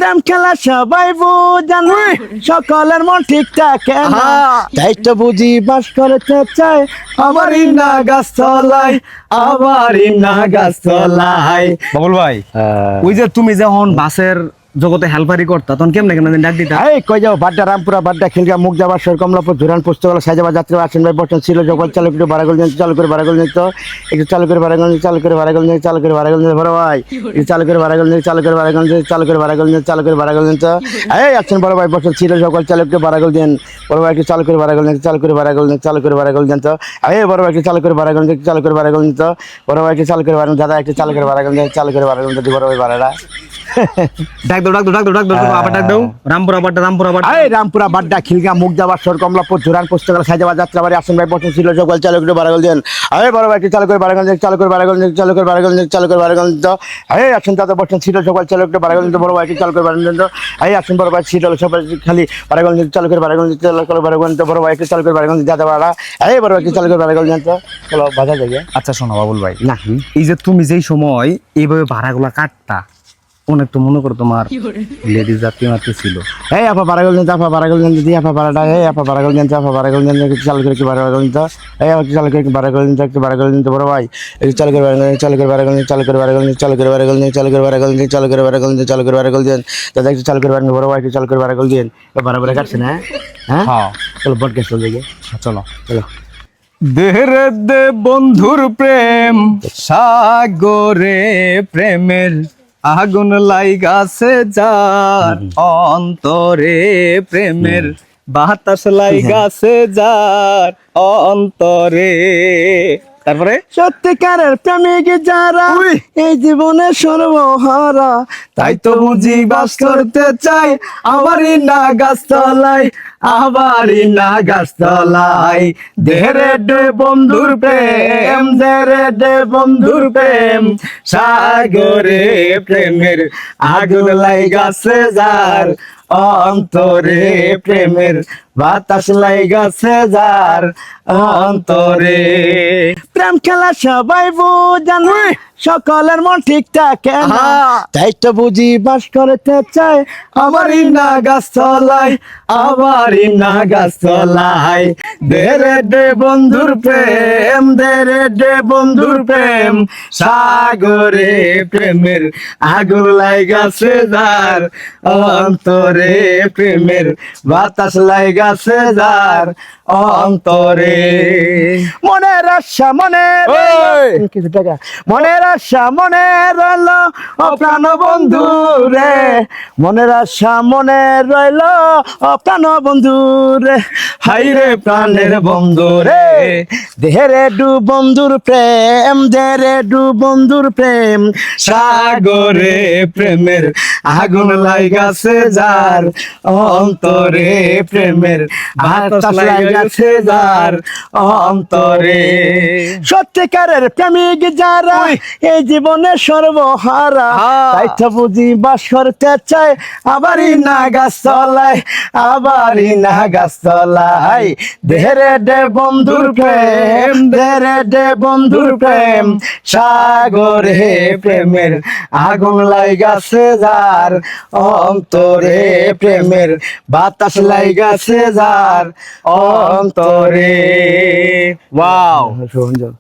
প্রেম খেলা সবাই বুঝান, সকলের মন ঠিকঠাক না, তাই তো বুঝি বাস করতে চাই আমারই না গাছতলায়, আমারই না গাছতলায়। বাবুল ভাই, ওই যে তুমি যখন বাসের জগতে হেল্পারি করতা তখন কেমনে কেমনে ডাক দিতা? এই কই যাও বাড্ডা রামপুরা বাড্ডা খিলগা মুখ যাবার সর কমলাপুর ধুরান পুস্তকালয় সাজাবা যাত্রা আসেন ভাই বর্তমান ছিল যখন চালু করে বারাগল নিয়ে চালু করে বারাগল নিয়ে তো একটু চালু করে বারাগল নিয়ে চালু করে বারাগল নিয়ে চালু করে বারাগল নিয়ে বড় ভাই একটু চালু করে বারাগল নিয়ে চালু করে বারাগল নিয়ে চালু করে বারাগল নিয়ে চালু করে বারাগল নিয়ে তো এই আসেন বড় ভাই বর্তমান ছিল যখন চালু করে বারাগল দেন বড় ভাই একটু চালু করে বারাগল নিয়ে চালু করে বারাগল নিয়ে চালু করে বারাগল দেন তো এই বড় ভাই একটু চালু করে বারাগল নিয়ে চালু করে বারাগল নিয়ে তো বড় ভাই একটু চালু করে বারাগল দাদা একটু চালু করে বারাগল নিয়ে চালু করে বারাগল নিয়ে বড় ভাই বাড়াটা ডাক দাও ডাক দাও ডাক দাও ডাক দাও আবার ডাক দাও। রামপুরা বাড্ডা রামপুরা বাড্ডা। এই রামপুরা বাড্ডা খিলগা মুখ যাবার সর কমলাপুর ধুরান পুস্তকালয় সাজাবা যাত্রা বাড়ি আসেন ভাই বর্তমান ছিল যখন চালু করে বারাগল দেন এই বড় ভাই একটু চালু করে বারাগল নিয়ে চালু করে বারাগল নিয়ে চালু করে বারাগল নিয়ে চালু করে বারাগল নিয়ে তো এই আসেন দাদা বর্তমান ছিল যখন চালু করে বারাগল নিয়ে বড় ভাই একটু চালু করে বারাগল নিয়ে তো এই আসেন বড় ভাই ছিল সবাই খালি বারাগল নিয়ে চালু করে বারাগল নিয়ে চালু করে বারাগল নিয়ে বড় ভাই একটু চালু করে বারাগল নিয়ে দাদা বাড়া এই বড় ভাই একটু চালু করে বারাগল নিয়ে তো চলো বাজার যাই। আচ্ছা শোনো বাবুল ভাই, না এই যে তুমি যেই সময় এইভাবে ভাড়াগুলা কাটতা অনেক তো মনে করো তোমার লেডিস যাত্রী মাত্র ছিল। এই আপা বারাগল নিয়ে আপা বারাগল নিয়ে দিয়ে আপা বারাটা এই আপা বারাগল নিয়ে আপা বারাগল নিয়ে চালু করে কি বারাগল নিতে এই আপা চালু করে বারাগল নিতে একটু বারাগল নিতে বড় ভাই একটু চালু করে বারাগল নিয়ে চালু করে বারাগল নিয়ে চালু করে বারাগল নিয়ে চালু করে বারাগল নিয়ে চালু করে বারাগল নিয়ে চালু করে বারাগল নিয়ে চালু করে বারাগল দেন দাদা একটু চালু করে বারাগল বড় ভাই একটু চালু করে বারাগল দেন বারাবার কাটছে না হ্যাঁ হ্যাঁ চলো বটগাছ চলে যাই চলো চলো দেহরে দে বন্ধুর প্রেম সাগরে প্রেমের আগুন লাইগাছে যার অন্তরে প্রেমের বাতাস লাইগাছে যার অন্তরে। তারপরে সত্যিকারের প্রেমিক যারা এই জীবনে সর্বহারা তাই তো বুঝি বাস করতে চাই আমারই না গাছতলায়, আমারই না গাছতলায়। দেহরে দে বন্ধুর প্রেম, দেহরে দে বন্ধুর প্রেম সাগরে প্রেমের আগুন লাইগাছে যার অন্তরে প্রেমের বাতাস লাইগাছে যার অন্তরে। প্রেম খেলা সবাই বুঝান, সকলের মন ঠিকঠাক না, তাই তো বুঝি বাস করতে চাই আমারই না গাছতলায়, আমারই না গাছতলায়। দেরে দে বন্ধুর প্রেম, দেরে দে বন্ধুর প্রেম সাগরে প্রেমের আগুন লাইগাছে যার অন্তরে প্রেমের বাতাস লাইগাছে যার অন্তরে। মনের আশা মনে কিছু টাকা মনের আশা মনে রইল ও প্রাণ বন্ধু রে, মনের আশা মনে রইল ও প্রাণ বন্ধু রে, হাই রে প্রাণের বন্ধু রে। দেহরে ডু বন্ধুর প্রেম, দেহরে ডু বন্ধুর প্রেম সাগরে প্রেমের আগুন লাইগাছে যার অন্তরে প্রেমের বাতাস লাইগাছে যার অন্তরে। সত্যিকারের প্রেমিক যারা এই জীবনে সর্বহারা তাই তো বুঝি বাস করতে চাই আবারই না গাছতলায়, আবারই না গাছতলায়। দেহরে দে বন্ধুর প্রেম, দেহরে দে বন্ধুর প্রেম সাগরে প্রেমের আগুন লাইগাছে যার অন্তরে প্রেমের বাতাস লাইগাছে যার অন্তরে। ওয়াও সুন্দর।